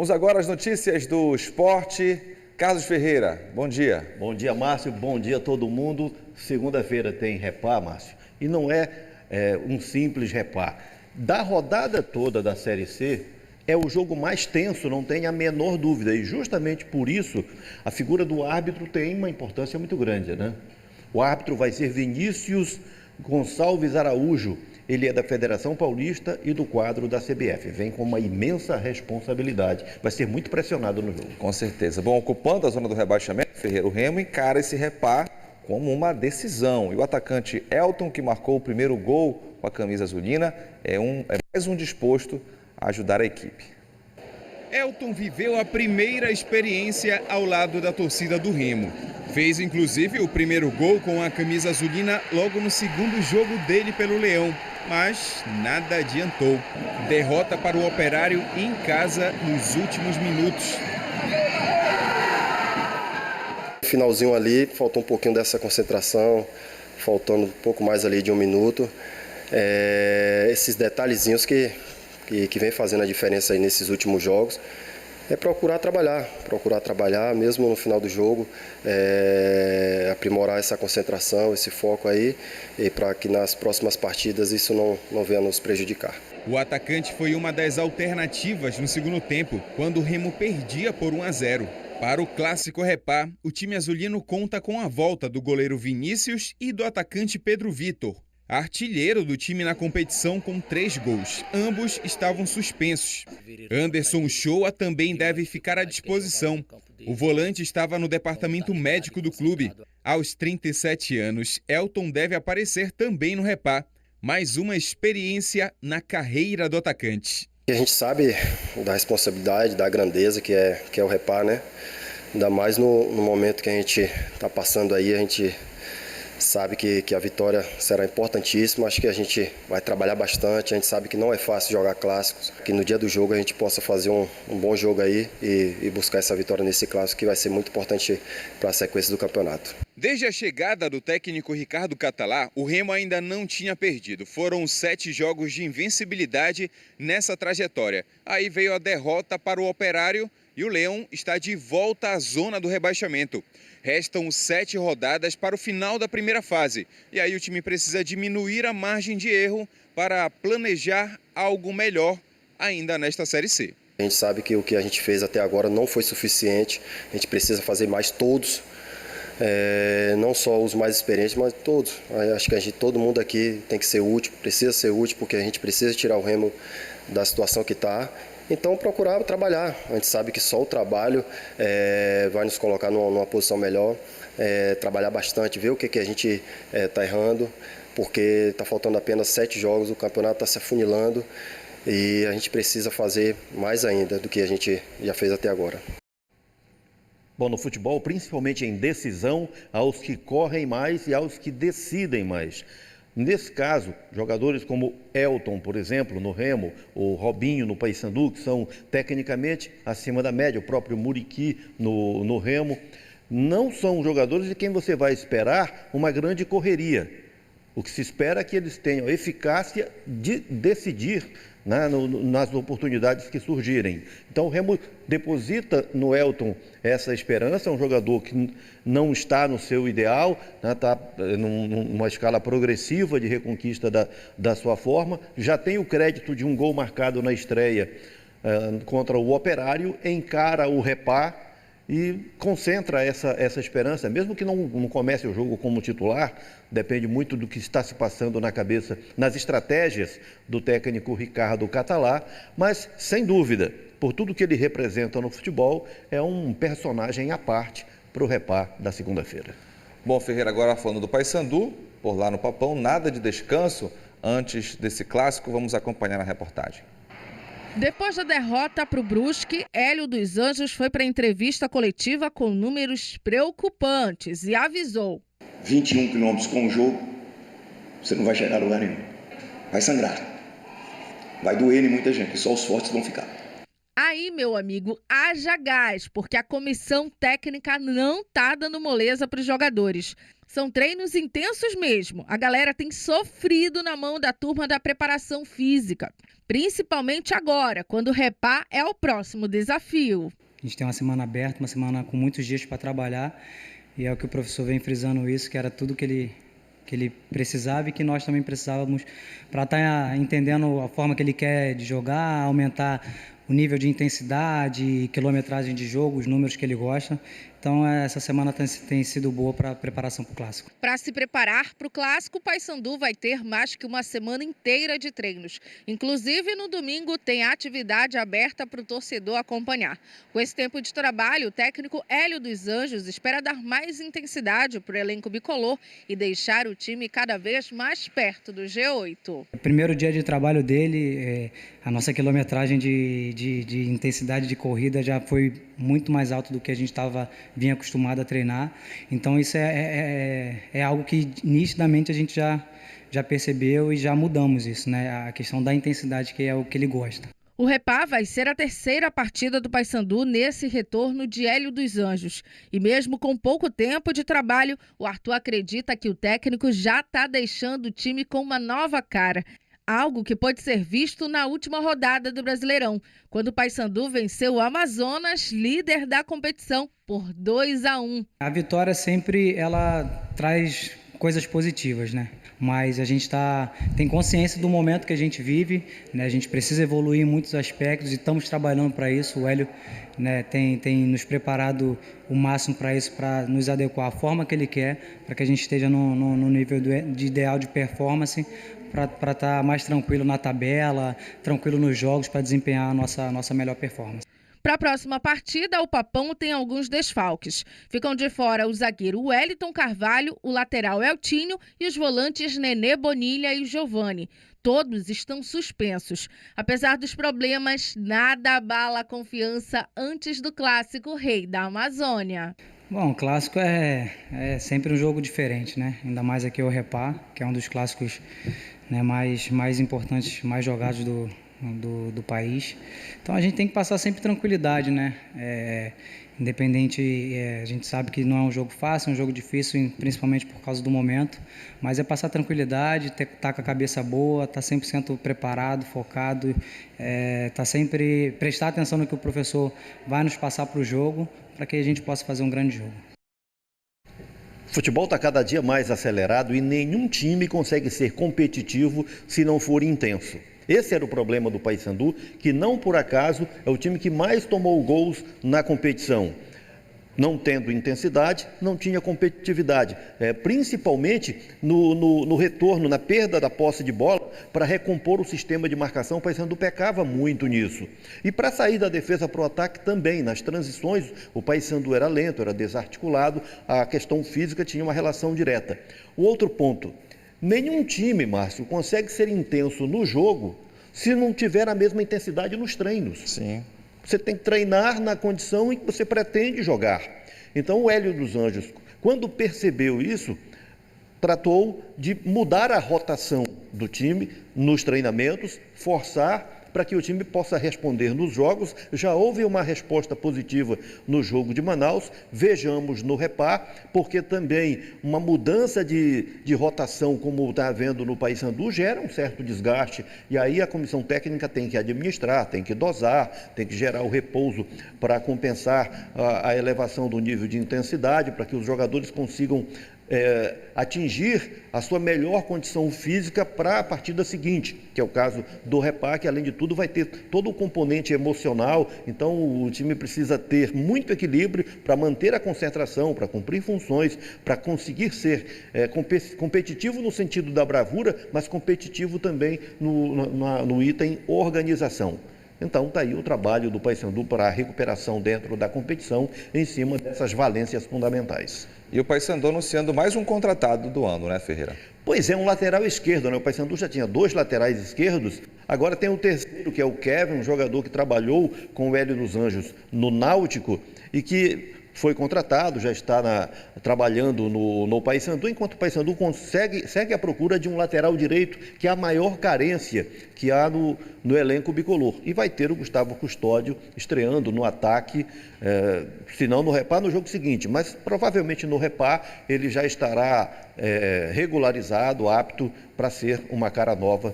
Vamos agora às notícias do esporte. Carlos Ferreira, bom dia. Bom dia, Márcio. Bom dia a todo mundo. Segunda-feira tem Repá, Márcio. E não é um simples Repá. Da rodada toda da Série C, é o jogo mais tenso, não tem a menor dúvida. E justamente por isso, a figura do árbitro tem uma importância muito grande, né? O árbitro vai ser Vinícius Gonçalves Araújo. Ele é da Federação Paulista e do quadro da CBF. Vem com uma imensa responsabilidade. Vai ser muito pressionado no jogo. Com certeza. Bom, ocupando a zona do rebaixamento, Ferreira, o Remo encara esse Repá como uma decisão. E o atacante Elton, que marcou o primeiro gol com a camisa azulina, é mais um disposto a ajudar a equipe. Elton viveu a primeira experiência ao lado da torcida do Remo. Fez inclusive o primeiro gol com a camisa azulina logo no segundo jogo dele pelo Leão, mas nada adiantou. Derrota para o Operário em casa nos últimos minutos. Finalzinho ali, faltou um pouquinho dessa concentração, faltando um pouco mais ali de um minuto. Esses detalhezinhos que vem fazendo a diferença aí nesses últimos jogos. É procurar trabalhar mesmo no final do jogo, aprimorar essa concentração, esse foco aí, e para que nas próximas partidas isso não venha nos prejudicar. O atacante foi uma das alternativas no segundo tempo, quando o Remo perdia por 1-0. Para o clássico Repá, o time azulino conta com a volta do goleiro Vinícius e do atacante Pedro Vitor, artilheiro do time na competição com 3 gols. Ambos estavam suspensos. Anderson Shoa também deve ficar à disposição. O volante estava no departamento médico do clube. Aos 37 anos, Elton deve aparecer também no Repá. Mais uma experiência na carreira do atacante. A gente sabe da responsabilidade, da grandeza que é o Repá, né? Ainda mais no momento que a gente está passando aí, a gente sabe que a vitória será importantíssima. Acho que a gente vai trabalhar bastante. A gente sabe que não é fácil jogar clássicos, que no dia do jogo a gente possa fazer um bom jogo aí e buscar essa vitória nesse clássico, que vai ser muito importante para a sequência do campeonato. Desde a chegada do técnico Ricardo Catalá, o Remo ainda não tinha perdido. Foram 7 jogos de invencibilidade nessa trajetória. Aí veio a derrota para o Operário e o Leão está de volta à zona do rebaixamento. Restam 7 rodadas para o final da primeira fase. E aí o time precisa diminuir a margem de erro para planejar algo melhor ainda nesta Série C. A gente sabe que o que a gente fez até agora não foi suficiente. A gente precisa fazer mais todos. Não só os mais experientes, mas todos. Acho que todo mundo aqui tem que ser útil, precisa ser útil, porque a gente precisa tirar o Remo da situação que está. Então, procurar trabalhar. A gente sabe que só o trabalho vai nos colocar numa posição melhor. Trabalhar bastante, ver o que a gente está errando, porque está faltando apenas 7 jogos, o campeonato está se afunilando e a gente precisa fazer mais ainda do que a gente já fez até agora. Bom, no futebol, principalmente em decisão, aos que correm mais e aos que decidem mais. Nesse caso, jogadores como Elton, por exemplo, no Remo, ou Robinho no Paysandu, que são tecnicamente acima da média, o próprio Muriqui no Remo, não são jogadores de quem você vai esperar uma grande correria. O que se espera é que eles tenham eficácia de decidir, né, nas oportunidades que surgirem. Então o Remo deposita no Elton essa esperança, um jogador que não está no seu ideal, está numa escala progressiva de reconquista da sua forma, já tem o crédito de um gol marcado na estreia contra o Operário, encara o Repá e concentra essa esperança, mesmo que não comece o jogo como titular, depende muito do que está se passando na cabeça, nas estratégias do técnico Ricardo Catalá, mas, sem dúvida, por tudo que ele representa no futebol, é um personagem à parte para o Repá da segunda-feira. Bom, Ferreira, agora falando do Paysandu, por lá no Papão, nada de descanso antes desse clássico, vamos acompanhar na reportagem. Depois da derrota para o Brusque, Hélio dos Anjos foi para a entrevista coletiva com números preocupantes e avisou: 21 quilômetros com o jogo, você não vai chegar a lugar nenhum. Vai sangrar. Vai doer em muita gente, só os fortes vão ficar. Aí aí, meu amigo, haja gás, porque a comissão técnica não tá dando moleza para os jogadores. São treinos intensos mesmo. A galera tem sofrido na mão da turma da preparação física, principalmente agora, quando o Repá é o próximo desafio. A gente tem uma semana aberta, uma semana com muitos dias para trabalhar, e é o que o professor vem frisando isso, que era tudo que ele precisava e que nós também precisávamos para estar entendendo a forma que ele quer de jogar, aumentar o nível de intensidade, quilometragem de jogo, os números que ele gosta. Então, essa semana tem sido boa para a preparação para o Clássico. Para se preparar para o Clássico, o Paysandu vai ter mais que uma semana inteira de treinos. Inclusive, no domingo, tem atividade aberta para o torcedor acompanhar. Com esse tempo de trabalho, o técnico Hélio dos Anjos espera dar mais intensidade para o elenco bicolor e deixar o time cada vez mais perto do G8. O primeiro dia de trabalho dele, a nossa quilometragem de intensidade de corrida já foi muito mais alto do que a gente vinha acostumado a treinar. Então isso é algo que nitidamente a gente já percebeu e já mudamos isso, né? A questão da intensidade, que é o que ele gosta. O Repá vai ser a terceira partida do Paysandu nesse retorno de Hélio dos Anjos. E mesmo com pouco tempo de trabalho, o Arthur acredita que o técnico já está deixando o time com uma nova cara. Algo que pode ser visto na última rodada do Brasileirão, quando o Paysandu venceu o Amazonas, líder da competição, por 2-1. A vitória sempre ela traz coisas positivas, né? Mas a gente tem consciência do momento que a gente vive, né? A gente precisa evoluir em muitos aspectos e estamos trabalhando para isso. O Hélio, né, tem nos preparado o máximo para isso, para nos adequar à forma que ele quer, para que a gente esteja no nível de ideal de performance, para estar mais tranquilo na tabela, tranquilo nos jogos, para desempenhar a nossa melhor performance. Para a próxima partida, o Papão tem alguns desfalques. Ficam de fora o zagueiro Wellington Carvalho, o lateral Eltinho e os volantes Nenê Bonilha e Giovani. Todos estão suspensos. Apesar dos problemas, nada abala a confiança antes do clássico Rei da Amazônia. Bom, o clássico é sempre um jogo diferente, né? Ainda mais aqui o Repá, que é um dos clássicos, né, mais importantes, mais jogados do país. Então a gente tem que passar sempre tranquilidade, né? Independente, a gente sabe que não é um jogo fácil, é um jogo difícil, principalmente por causa do momento, mas é passar tranquilidade, estar com a cabeça boa, estar 100% preparado, focado, prestar atenção no que o professor vai nos passar para o jogo, para que a gente possa fazer um grande jogo. O futebol está cada dia mais acelerado e nenhum time consegue ser competitivo se não for intenso. Esse era o problema do Paysandu, que não por acaso é o time que mais tomou gols na competição. Não tendo intensidade, não tinha competitividade, principalmente no retorno, na perda da posse de bola, para recompor o sistema de marcação. O Paysandu pecava muito nisso. E para sair da defesa para o ataque também, nas transições, o Paysandu era lento, era desarticulado, a questão física tinha uma relação direta. O outro ponto, nenhum time, Márcio, consegue ser intenso no jogo se não tiver a mesma intensidade nos treinos. Sim. Você tem que treinar na condição em que você pretende jogar. Então, o Hélio dos Anjos, quando percebeu isso, tratou de mudar a rotação do time nos treinamentos, forçar para que o time possa responder nos jogos. Já houve uma resposta positiva no jogo de Manaus, vejamos no Repá, porque também uma mudança de rotação, como está havendo no Paysandu, gera um certo desgaste, e aí a comissão técnica tem que administrar, tem que dosar, tem que gerar o repouso para compensar a elevação do nível de intensidade, para que os jogadores consigam atingir a sua melhor condição física para a partida seguinte, que é o caso do Repá, que além de tudo vai ter todo o componente emocional. Então o time precisa ter muito equilíbrio para manter a concentração, para cumprir funções, para conseguir ser competitivo no sentido da bravura, mas competitivo também no item organização. Então está aí o trabalho do Paysandu para a recuperação dentro da competição em cima dessas valências fundamentais. E o Paysandu anunciando mais um contratado do ano, né, Ferreira? Pois é, um lateral esquerdo, né? O Paysandu já tinha 2 laterais esquerdos, agora tem o terceiro, que é o Kevin, um jogador que trabalhou com o Hélio dos Anjos no Náutico e que foi contratado, já está trabalhando no Paysandu, enquanto o Paysandu segue à procura de um lateral direito, que é a maior carência que há no elenco bicolor. E vai ter o Gustavo Custódio estreando no ataque, se não no Repá, no jogo seguinte. Mas provavelmente no Repá ele já estará regularizado, apto para ser uma cara nova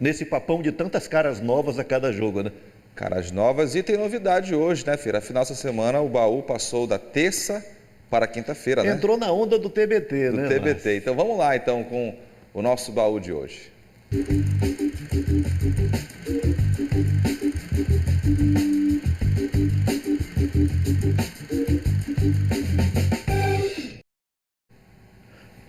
nesse papão de tantas caras novas a cada jogo, né? Caras novas, e tem novidade hoje, né, Feira? Afinal, essa semana o baú passou da terça para quinta-feira, né? Entrou na onda do TBT, né? Do TBT. Então vamos lá, então, com o nosso baú de hoje.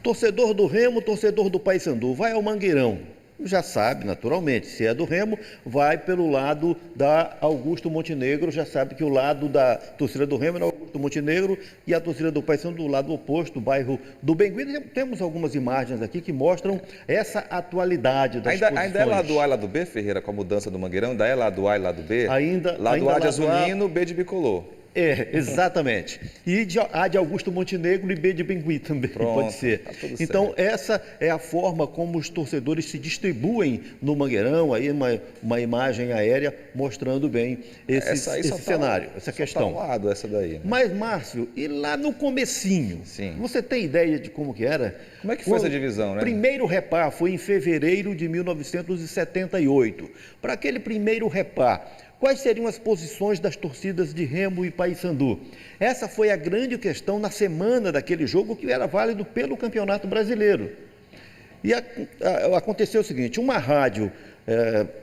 Torcedor do Remo, torcedor do Paysandu, vai ao Mangueirão. Já sabe, naturalmente, se é do Remo, vai pelo lado da Augusto Montenegro, já sabe que o lado da torcida do Remo é o Augusto Montenegro e a torcida do Paysandu do lado oposto, do bairro do Bengui. Temos algumas imagens aqui que mostram essa atualidade das posições. Ainda é lado A e lado B, Ferreira, com a mudança do Mangueirão? Ainda é lado A e lado B? Lado A de azulino, B de bicolor. Exatamente. E A de Augusto Montenegro e B de Bengui também. Pronto, pode ser. Tá então, essa é a forma como os torcedores se distribuem no Mangueirão, aí uma imagem aérea mostrando bem esse cenário, essa questão. Tá ao lado, essa daí, né? Mas, Márcio, e lá no comecinho? Sim. Você tem ideia de como que era? Como é que foi essa divisão, né? O primeiro repá foi em fevereiro de 1978. Para aquele primeiro repá, quais seriam as posições das torcidas de Remo e Paysandu? Essa foi a grande questão na semana daquele jogo, que era válido pelo Campeonato Brasileiro. E aconteceu o seguinte, uma rádio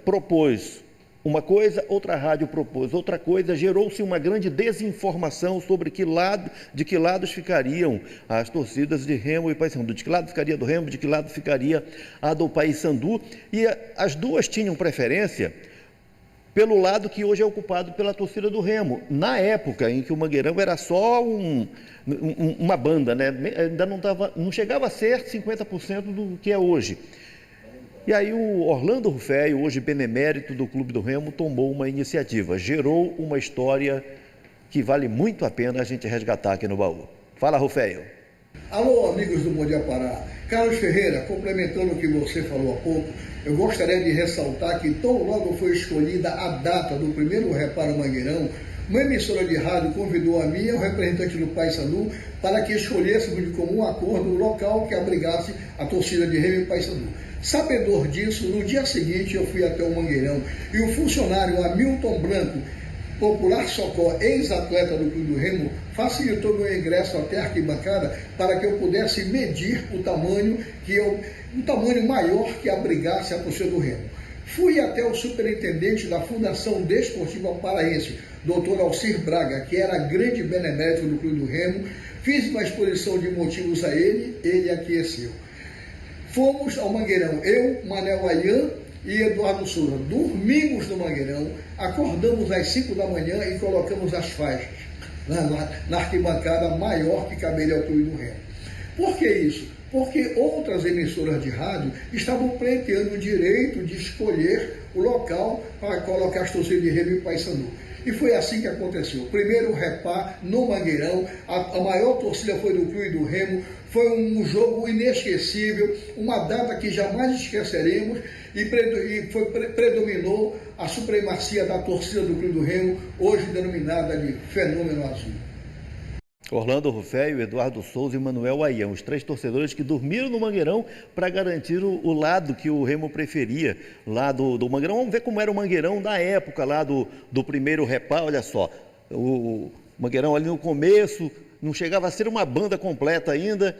propôs uma coisa, outra rádio propôs outra coisa, gerou-se uma grande desinformação sobre de que lados ficariam as torcidas de Remo e Paysandu, de que lado ficaria do Remo, de que lado ficaria a do Paysandu, e as duas tinham preferência pelo lado que hoje é ocupado pela torcida do Remo. Na época em que o Mangueirão era só uma banda, né? Ainda não chegava a ser 50% do que é hoje. E aí o Orlando Ruféio, hoje benemérito do Clube do Remo, tomou uma iniciativa, gerou uma história que vale muito a pena a gente resgatar aqui no baú. Fala, Ruféio. Alô, amigos do Bom Dia Pará. Carlos Ferreira, complementando o que você falou há pouco, eu gostaria de ressaltar que tão logo foi escolhida a data do primeiro reparo Mangueirão, uma emissora de rádio convidou a mim e o representante do Paysandu para que escolhêssemos de comum acordo o local que abrigasse a torcida de Remo e Paysandu. Sabedor disso, no dia seguinte eu fui até o Mangueirão e o funcionário Hamilton Branco, popular Socó, ex-atleta do Clube do Remo, facilitou meu ingresso até a arquibancada para que eu pudesse medir o tamanho maior que abrigasse a torcida do Remo. Fui até o superintendente da Fundação Desportiva Paraense, Dr. Alcir Braga, que era grande benemérito do Clube do Remo, fiz uma exposição de motivos a ele aqueceu. Fomos ao Mangueirão, eu, Manel Ayan e Eduardo Souza. Dormimos no Mangueirão, acordamos às 5 da manhã e colocamos as faixas na arquibancada maior que caberia ao Clube do Remo. Por que isso? Porque outras emissoras de rádio estavam pleiteando o direito de escolher o local para colocar as torcidas de Remo e Paysandu. E foi assim que aconteceu. Primeiro repá no Mangueirão, a maior torcida foi do Clube do Remo, foi um jogo inesquecível, uma data que jamais esqueceremos e predominou a supremacia da torcida do Clube do Remo, hoje denominada de Fenômeno Azul. Orlando Ruféio, Eduardo Souza e Manuel Aião, os três torcedores que dormiram no Mangueirão para garantir o lado que o Remo preferia, lá do Mangueirão. Vamos ver como era o Mangueirão da época lá do primeiro repá. Olha só, o Mangueirão ali no começo, não chegava a ser uma banda completa ainda,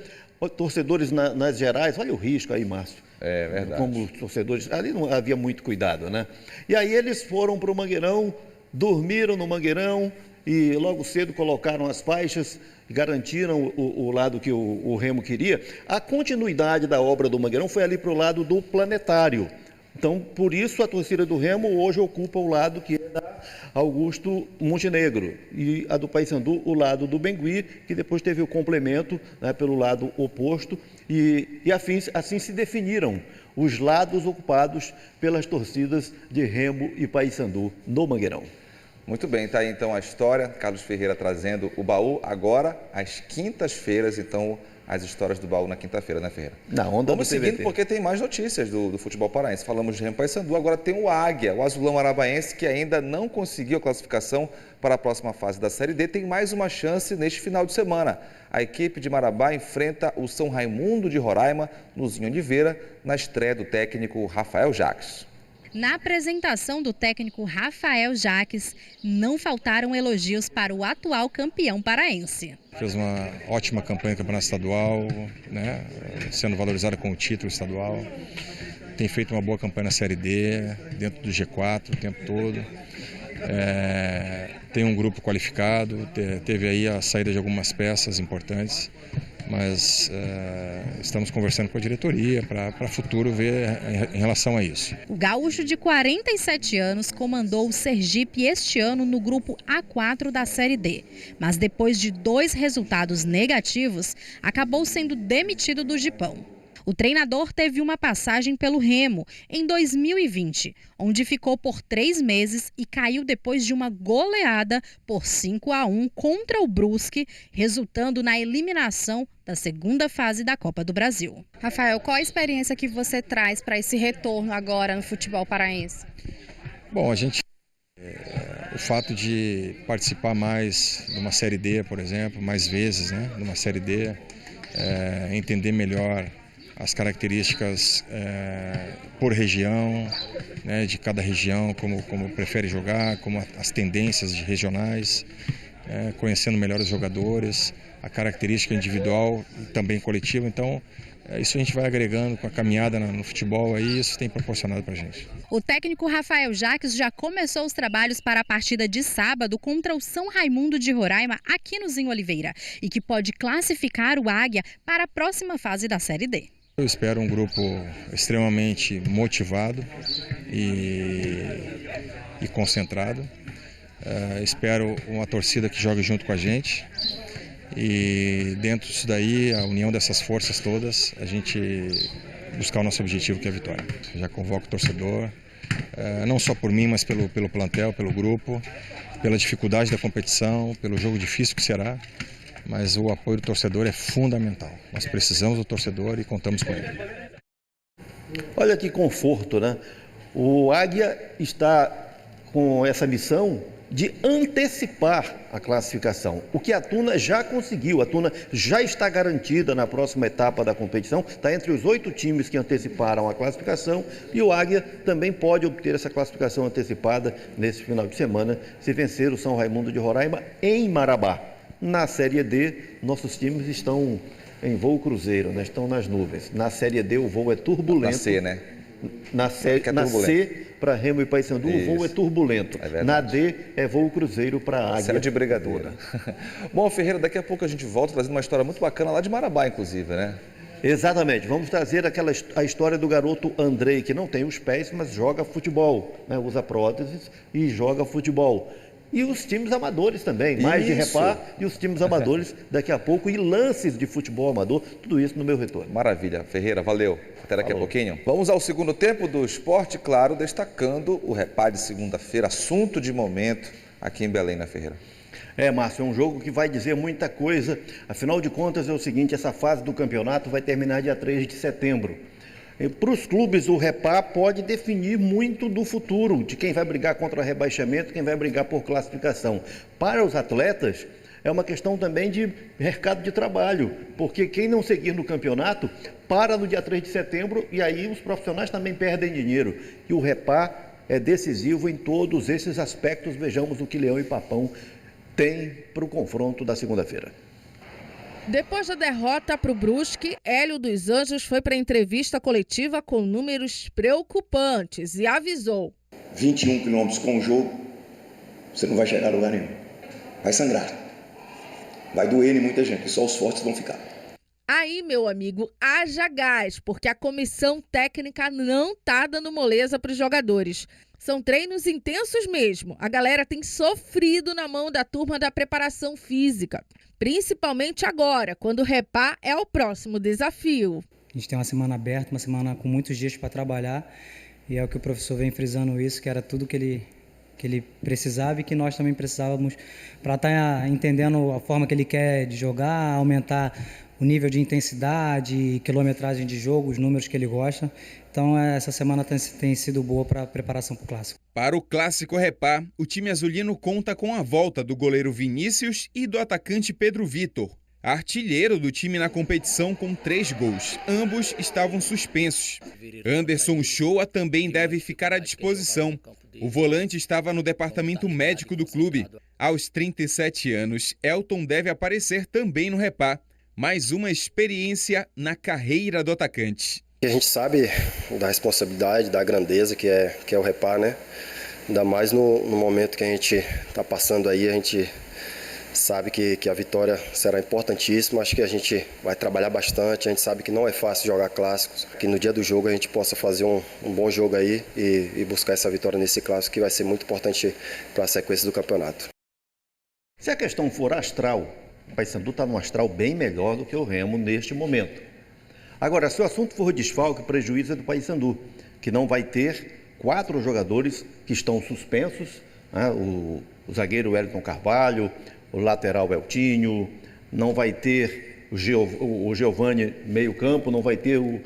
torcedores nas gerais, olha o risco aí, Márcio. É verdade. Como os torcedores, ali não havia muito cuidado, né? E aí eles foram para o Mangueirão, dormiram no Mangueirão, e logo cedo colocaram as faixas, garantiram o lado que o Remo queria. A continuidade da obra do Mangueirão foi ali para o lado do Planetário. Então, por isso, a torcida do Remo hoje ocupa o lado que é da Augusto Montenegro e a do Paysandu, o lado do Bengui, que depois teve o complemento, né, pelo lado oposto, e assim se definiram os lados ocupados pelas torcidas de Remo e Paysandu no Mangueirão. Muito bem, tá aí então a história. Carlos Ferreira trazendo o baú agora às quintas-feiras, então as histórias do baú na quinta-feira, né, Ferreira? Na onda Vamos do TVT. seguindo porque tem mais notícias do futebol paraense. Falamos de Remo Paysandu, agora tem o Águia, o azulão arabaense, que ainda não conseguiu a classificação para a próxima fase da Série D. Tem mais uma chance neste final de semana. A equipe de Marabá enfrenta o São Raimundo de Roraima, no Zinho Oliveira, na estreia do técnico Rafael Jacques. Na apresentação do técnico Rafael Jacques, não faltaram elogios para o atual campeão paraense. Fez uma ótima campanha no campeonato estadual, né, sendo valorizada com o título estadual. Tem feito uma boa campanha na Série D, dentro do G4 o tempo todo. Tem um grupo qualificado, teve aí a saída de algumas peças importantes. Mas estamos conversando com a diretoria para futuro ver em relação a isso. O gaúcho de 47 anos comandou o Sergipe este ano no grupo A4 da Série D. Mas depois de 2 resultados negativos, acabou sendo demitido do Gipão. O treinador teve uma passagem pelo Remo em 2020, onde ficou por 3 meses e caiu depois de uma goleada por 5-1 contra o Brusque, resultando na eliminação da segunda fase da Copa do Brasil. Rafael, qual a experiência que você traz para esse retorno agora no futebol paraense? Bom, o fato de participar mais de uma Série D, por exemplo, mais vezes, né, numa Série D, entender melhor as características por região, né, de cada região, como prefere jogar, como as tendências regionais, conhecendo melhor os jogadores, a característica individual e também coletiva. Então, isso a gente vai agregando com a caminhada no futebol, aí isso tem proporcionado para a gente. O técnico Rafael Jacques já começou os trabalhos para a partida de sábado contra o São Raimundo de Roraima, aqui no Zinho Oliveira, e que pode classificar o Águia para a próxima fase da Série D. Eu espero um grupo extremamente motivado e concentrado. Espero uma torcida que jogue junto com a gente. E dentro disso daí, a união dessas forças todas, a gente buscar o nosso objetivo, que é a vitória. Já convoco o torcedor, não só por mim, mas pelo plantel, pelo grupo, pela dificuldade da competição, pelo jogo difícil que será. Mas o apoio do torcedor é fundamental. Nós precisamos do torcedor e contamos com ele. Olha que conforto, né? O Águia está com essa missão de antecipar a classificação. O que a Tuna já conseguiu. A Tuna já está garantida na próxima etapa da competição. Está entre os 8 times que anteciparam a classificação. E o Águia também pode obter essa classificação antecipada nesse final de semana, se vencer o São Raimundo de Roraima em Marabá. Na Série D, nossos times estão em voo cruzeiro, né? Estão nas nuvens. Na Série D, o voo é turbulento. Na C, né? Na C, para Remo e Paysandu, o voo é turbulento. Na D, é voo cruzeiro para Águia. Série de brigadeiro. Bom, Ferreira, daqui a pouco a gente volta trazendo uma história muito bacana lá de Marabá, inclusive, né? Exatamente. Vamos trazer a história do garoto Andrei, que não tem os pés, mas joga futebol, né? Usa próteses e joga futebol. E os times amadores também, mais de Repá e os times amadores daqui a pouco, e lances de futebol amador, tudo isso no meu retorno. Maravilha, Ferreira, valeu. Até daqui a pouquinho. Vamos ao segundo tempo do esporte, claro, destacando o Repá de segunda-feira, assunto de momento aqui em Belém, né, Ferreira? Márcio, é um jogo que vai dizer muita coisa. Afinal de contas, é o seguinte, essa fase do campeonato vai terminar dia 3 de setembro. Para os clubes, o Repá pode definir muito do futuro, de quem vai brigar contra o rebaixamento, quem vai brigar por classificação. Para os atletas, é uma questão também de mercado de trabalho, porque quem não seguir no campeonato, para no dia 3 de setembro e aí os profissionais também perdem dinheiro. E o Repá é decisivo em todos esses aspectos. Vejamos o que Leão e Papão têm para o confronto da segunda-feira. Depois da derrota para o Brusque, Hélio dos Anjos foi para a entrevista coletiva com números preocupantes e avisou: 21 quilômetros com o jogo, você não vai chegar a lugar nenhum. Vai sangrar. Vai doer em muita gente, só os fortes vão ficar. Aí, meu amigo, haja gás, porque a comissão técnica não tá dando moleza para os jogadores. São treinos intensos mesmo. A galera tem sofrido na mão da turma da preparação física. Principalmente agora, quando o Repá é o próximo desafio. A gente tem uma semana aberta, uma semana com muitos dias para trabalhar. E é o que o professor vem frisando isso, que era tudo que ele que ele precisava e que nós também precisávamos para estar entendendo a forma que ele quer de jogar, aumentar o nível de intensidade, quilometragem de jogo, os números que ele gosta. Então, essa semana tem sido boa para a preparação para o Clássico. Para o Clássico Repá, o time azulino conta com a volta do goleiro Vinícius e do atacante Pedro Vitor, artilheiro do time na competição com 3 gols. Ambos estavam suspensos. Anderson Shoa também deve ficar à disposição. O volante estava no departamento médico do clube. Aos 37 anos, Elton deve aparecer também no Repá. Mais uma experiência na carreira do atacante. A gente sabe da responsabilidade, da grandeza que é o Repá, né? Ainda mais no momento que a gente está passando aí, a gente sabe que a vitória será importantíssima. Acho que a gente vai trabalhar bastante, a gente sabe que não é fácil jogar clássicos, que no dia do jogo a gente possa fazer um bom jogo aí e buscar essa vitória nesse clássico, que vai ser muito importante para a sequência do campeonato. Se a questão for astral, o Paysandu está num astral bem melhor do que o Remo neste momento. Agora, se o assunto for desfalque, o prejuízo é do Paysandu, que não vai ter 4 jogadores que estão suspensos, né? O zagueiro Wellington Carvalho, o lateral Eltinho, não vai ter o Giovani meio campo, não vai ter o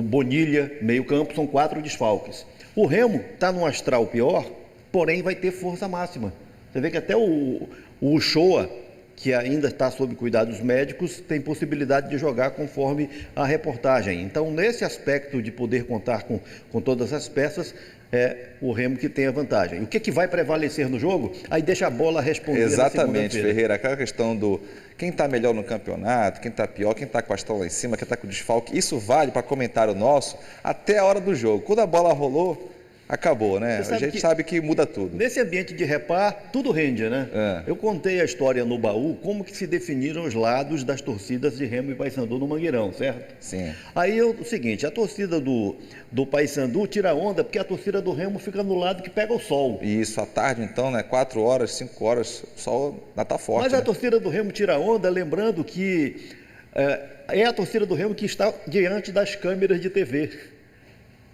Bonilha meio campo, são 4 desfalques. O Remo está num astral pior, porém vai ter força máxima. Você vê que até o Shoa, que ainda está sob cuidados médicos, tem possibilidade de jogar conforme a reportagem. Então, nesse aspecto de poder contar com todas as peças, é o Remo que tem a vantagem. O que vai prevalecer no jogo? Aí deixa a bola responder. Exatamente, Ferreira. Aquela questão do quem está melhor no campeonato, quem está pior, quem está com a astral lá em cima, quem está com o desfalque. Isso vale para comentário nosso até a hora do jogo. Quando a bola rolou, acabou, né? A gente sabe que muda tudo. Nesse ambiente de Repá, tudo rende, né? Eu contei a história no baú, como que se definiram os lados das torcidas de Remo e Paysandu no Mangueirão, certo? Sim. Aí o seguinte, a torcida do Paysandu tira onda, porque a torcida do Remo fica no lado que pega o sol. Isso, à tarde então, né? 4 horas, 5 horas, o sol ainda tá forte. Mas a torcida do Remo tira onda, lembrando que é a torcida do Remo que está diante das câmeras de TV.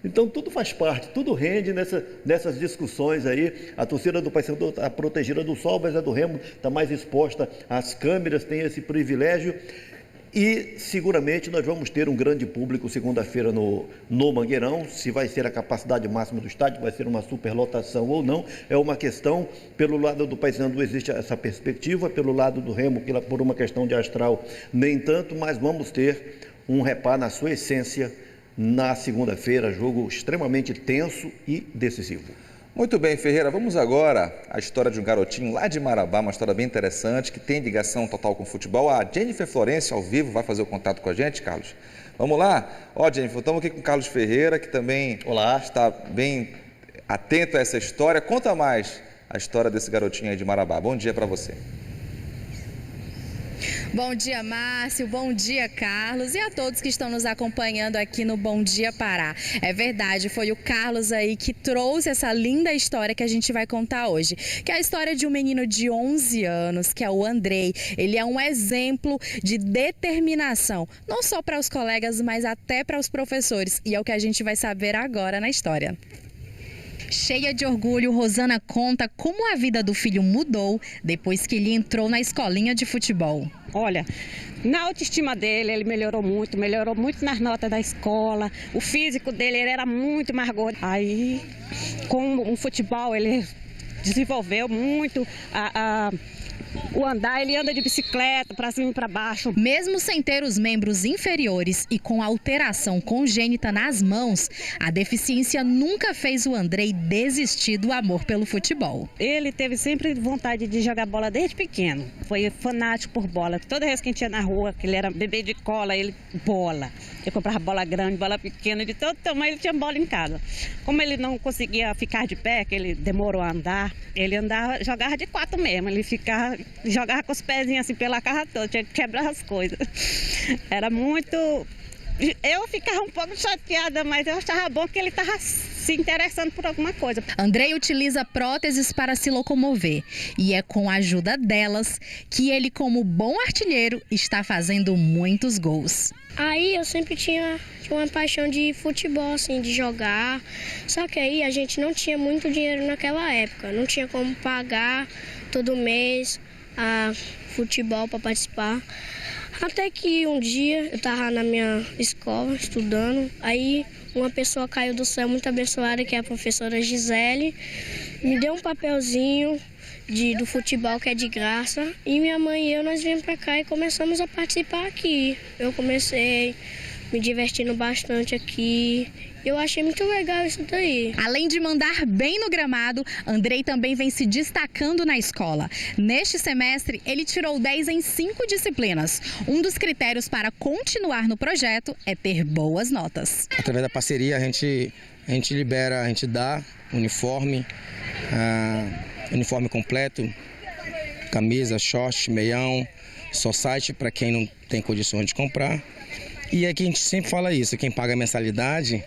Então, tudo faz parte, tudo rende nessas discussões aí. A torcida do Paysandu está protegida do sol, mas a do Remo está mais exposta às câmeras, tem esse privilégio. E, seguramente, nós vamos ter um grande público segunda-feira no Mangueirão. Se vai ser a capacidade máxima do estádio, vai ser uma superlotação ou não, é uma questão. Pelo lado do Paysandu existe essa perspectiva, pelo lado do Remo, por uma questão de astral, nem tanto, mas vamos ter um Repá na sua essência, na segunda-feira, jogo extremamente tenso e decisivo. Muito bem, Ferreira, vamos agora à história de um garotinho lá de Marabá, uma história bem interessante, que tem ligação total com o futebol. A Jennifer Florencio, ao vivo, vai fazer o contato com a gente, Carlos. Vamos lá? Jennifer, estamos aqui com o Carlos Ferreira, que também está bem atento a essa história. Conta mais a história desse garotinho aí de Marabá. Bom dia para você. Bom dia, Márcio, bom dia, Carlos, e a todos que estão nos acompanhando aqui no Bom Dia Pará. É verdade, foi o Carlos aí que trouxe essa linda história que a gente vai contar hoje, que é a história de um menino de 11 anos, que é o Andrei. Ele é um exemplo de determinação, não só para os colegas, mas até para os professores, e é o que a gente vai saber agora na história. Cheia de orgulho, Rosana conta como a vida do filho mudou depois que ele entrou na escolinha de futebol. Olha, na autoestima dele, ele melhorou muito nas notas da escola. O físico dele, ele era muito mais gordo. Aí, com o futebol, ele desenvolveu muito o andar, ele anda de bicicleta para cima e para baixo. Mesmo sem ter os membros inferiores e com alteração congênita nas mãos, a deficiência nunca fez o Andrei desistir do amor pelo futebol. Ele teve sempre vontade de jogar bola desde pequeno. Foi fanático por bola. Toda vez que a gente ia na rua, que ele era bebê de cola, ele bola. Eu comprava bola grande, bola pequena, de todo tamanho, ele tinha bola em casa. Como ele não conseguia ficar de pé, que ele demorou a andar, ele andava, jogava de 4 mesmo. Ele jogava com os pezinhos assim pela casa toda, tinha que quebrar as coisas. Era muito... Eu ficava um pouco chateada, mas eu achava bom que ele estava se interessando por alguma coisa. Andrei utiliza próteses para se locomover e é com a ajuda delas que ele, como bom artilheiro, está fazendo muitos gols. Aí eu sempre tinha uma paixão de futebol, assim, de jogar. Só que aí a gente não tinha muito dinheiro naquela época. Não tinha como pagar todo mês a futebol para participar. Até que um dia eu estava na minha escola estudando. Aí uma pessoa caiu do céu muito abençoada, que é a professora Gisele. Me deu um papelzinho do futebol que é de graça, e minha mãe e eu, nós viemos para cá e começamos a participar aqui. Eu comecei me divertindo bastante aqui. Eu achei muito legal isso daí. Além de mandar bem no gramado, Andrei também vem se destacando na escola. Neste semestre, ele tirou 10 em 5 disciplinas. Um dos critérios para continuar no projeto é ter boas notas. Através da parceria, a gente libera, a gente dá uniforme completo, camisa, short, meião, society para quem não tem condições de comprar. E aqui a gente sempre fala isso, quem paga a mensalidade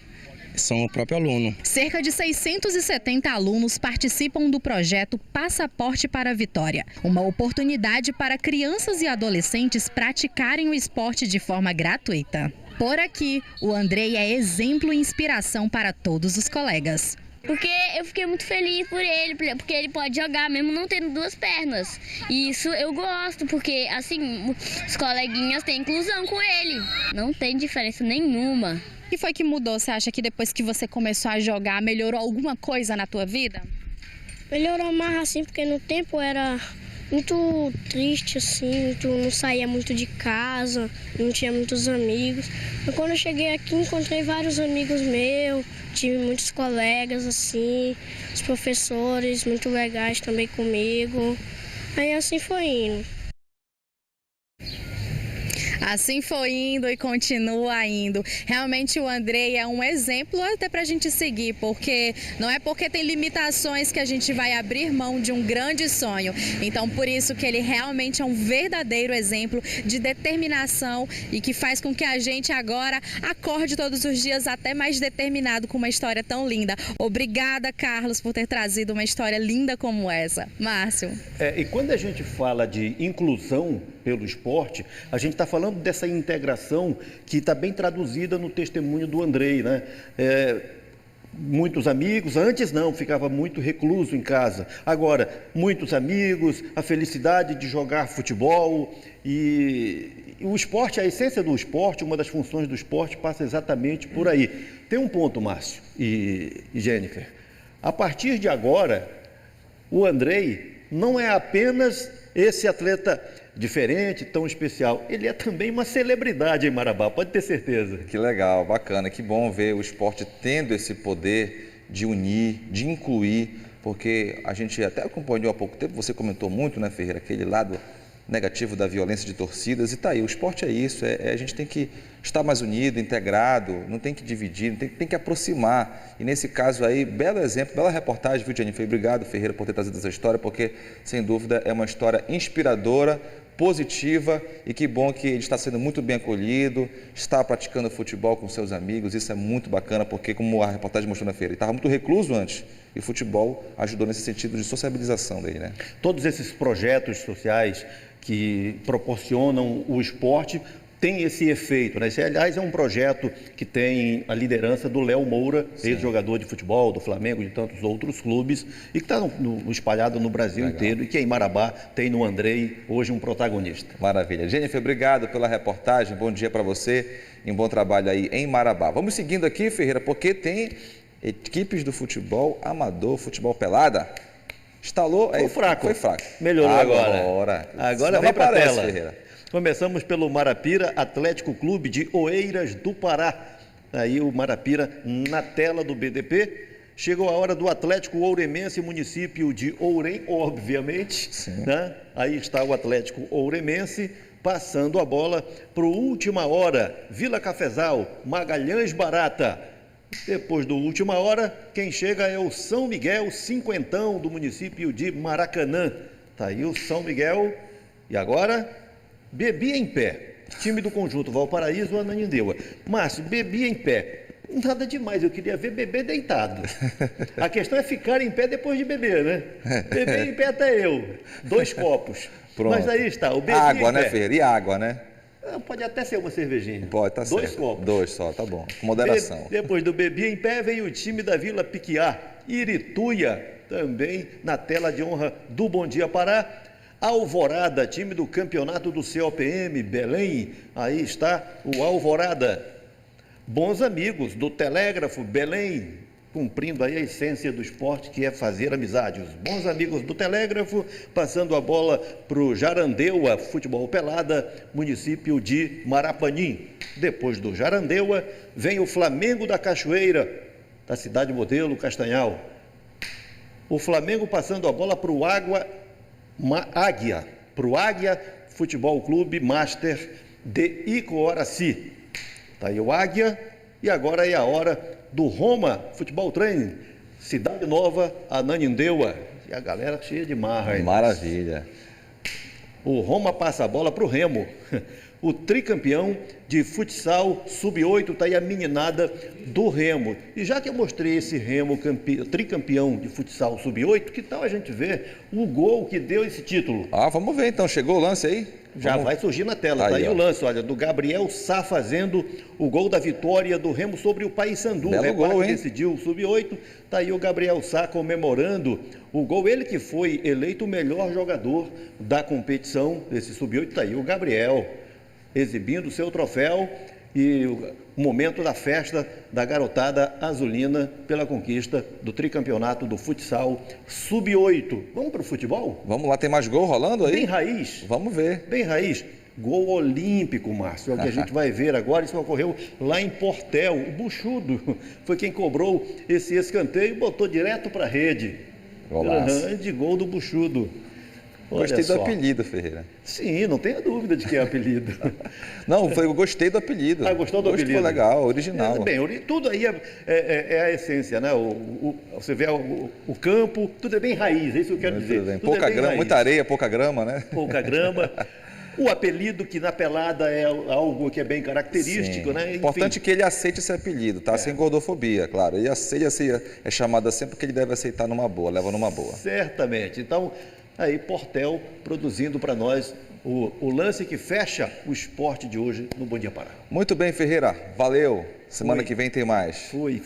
são o próprio aluno. Cerca de 670 alunos participam do projeto Passaporte para a Vitória, uma oportunidade para crianças e adolescentes praticarem o esporte de forma gratuita. Por aqui, o Andrei é exemplo e inspiração para todos os colegas. Porque eu fiquei muito feliz por ele, porque ele pode jogar mesmo não tendo duas pernas. E isso eu gosto, porque assim, os coleguinhas têm inclusão com ele. Não tem diferença nenhuma. O que foi que mudou? Você acha que depois que você começou a jogar, melhorou alguma coisa na tua vida? Melhorou mais assim, porque no tempo era muito triste, assim, não saía muito de casa, não tinha muitos amigos. Mas quando eu cheguei aqui, encontrei vários amigos meus, tive muitos colegas, assim, os professores muito legais também comigo. Aí assim foi indo. Assim foi indo e continua indo. Realmente o Andrei é um exemplo até para a gente seguir, porque não é porque tem limitações que a gente vai abrir mão de um grande sonho. Então, por isso que ele realmente é um verdadeiro exemplo de determinação e que faz com que a gente agora acorde todos os dias até mais determinado com uma história tão linda. Obrigada, Carlos, por ter trazido uma história linda como essa. Márcio. E quando a gente fala de inclusão pelo esporte, a gente está falando dessa integração que está bem traduzida no testemunho do Andrei, né? Muitos amigos, antes não, ficava muito recluso em casa. Agora, muitos amigos, a felicidade de jogar futebol e o esporte, a essência do esporte, uma das funções do esporte passa exatamente por aí. Tem um ponto, Márcio e Jennifer. A partir de agora, o Andrei não é apenas esse atleta diferente, tão especial. Ele é também uma celebridade em Marabá, pode ter certeza. Que legal, bacana, que bom ver o esporte tendo esse poder de unir, de incluir, porque a gente até acompanhou há pouco tempo, você comentou muito, né, Ferreira, aquele lado negativo da violência de torcidas, e tá aí, o esporte é isso, a gente tem que estar mais unido, integrado, não tem que dividir, tem que aproximar, e nesse caso aí, belo exemplo, bela reportagem, viu, Jennifer? Obrigado, Ferreira, por ter trazido essa história, porque, sem dúvida, é uma história inspiradora, positiva, e que bom que ele está sendo muito bem acolhido, está praticando futebol com seus amigos, isso é muito bacana, porque como a reportagem mostrou na feira, ele estava muito recluso antes, e o futebol ajudou nesse sentido de sociabilização dele, né? Todos esses projetos sociais que proporcionam o esporte tem esse efeito, né? Esse, aliás, é um projeto que tem a liderança do Léo Moura, ex-jogador de futebol do Flamengo, de tantos outros clubes, e que está espalhado no Brasil inteiro, e que em Marabá tem no Andrei hoje um protagonista. Maravilha. Jennifer, obrigado pela reportagem, bom dia para você e um bom trabalho aí em Marabá. Vamos seguindo aqui, Ferreira, porque tem equipes do futebol amador, futebol pelada. Instalou, foi fraco. Melhorou agora. Agora vem para a tela. Ferreira. Começamos pelo Marapira Atlético Clube de Oeiras do Pará. Aí o Marapira na tela do BDP. Chegou a hora do Atlético Ouremense, município de Ourém, obviamente. Né? Aí está o Atlético Ouremense, passando a bola para o Última Hora. Vila Cafezal, Magalhães Barata. Depois do Última Hora, quem chega é o São Miguel, cinquentão do município de Maracanã. Está aí o São Miguel. E agora, Bebi em Pé. Time do conjunto Valparaíso, Ananindeua. Márcio, Bebi em Pé. Nada demais, eu queria ver beber deitado. A questão é ficar em pé depois de beber, né? Beber em pé até eu. 2 copos. Pronto. Mas aí está, o beber água, em né, pé. Ferreira? E água, né? Pode até ser uma cervejinha. Pode, tá certo. 2 copos. 2 só, tá bom. Com moderação. Depois do beber em pé, vem o time da Vila Piquiá. Irituia, também na tela de honra do Bom Dia Pará. Alvorada, time do campeonato do COPM, Belém. Aí está o Alvorada. Bons amigos do Telégrafo, Belém, cumprindo aí a essência do esporte, que é fazer amizade. Os bons amigos do Telégrafo, passando a bola para o Jarandeua, futebol pelada, município de Marapanim. Depois do Jarandeua, vem o Flamengo da Cachoeira, da cidade modelo Castanhal. O Flamengo passando a bola para o Águia, Futebol Clube Master de Icoaraci. Está aí o Águia, e agora é a hora do Roma Futebol Trem, Cidade Nova, Ananindeua. E a galera cheia de marra aí. Maravilha. O Roma passa a bola para o Remo. O tricampeão de futsal sub-8, está aí a meninada do Remo. E já que eu mostrei esse Remo tricampeão de futsal sub-8, que tal a gente ver o gol que deu esse título? Vamos ver então, chegou o lance aí? Já vai surgir na tela, tá aí o lance, olha, do Gabriel Sá fazendo o gol da vitória do Remo sobre o Paysandu. Belo gol, hein? Decidiu o sub-8, tá aí o Gabriel Sá comemorando o gol, ele que foi eleito o melhor jogador da competição desse sub-8, tá aí o Gabriel exibindo o seu troféu e o momento da festa da garotada azulina pela conquista do tricampeonato do futsal sub-8. Vamos para o futebol? Vamos lá, tem mais gol rolando aí? Bem raiz. Vamos ver. Bem raiz. Gol olímpico, Márcio, é o que a gente vai ver agora. Isso ocorreu lá em Portel. O Buchudo foi quem cobrou esse escanteio e botou direto para a rede. Grande gol do Buchudo. Gostei do apelido, Ferreira. Sim, não tenha dúvida de que é apelido. Não, eu gostei do apelido. Gostou do apelido? Ficou legal, original. Bem, tudo aí é a essência, né? Você vê o campo, tudo é bem raiz, é isso que eu quero dizer. Bem. Pouca grama, muita areia, pouca grama, né? Pouca grama. O apelido, que na pelada é algo que é bem característico, né? Enfim. Importante que ele aceite esse apelido, tá? Sem gordofobia, claro. Ele aceita, é chamado assim porque ele deve aceitar numa boa, leva numa boa. Certamente. Então, aí Portel produzindo para nós o lance que fecha o esporte de hoje no Bom Dia Pará. Muito bem, Ferreira. Valeu. Semana que vem tem mais. Fui.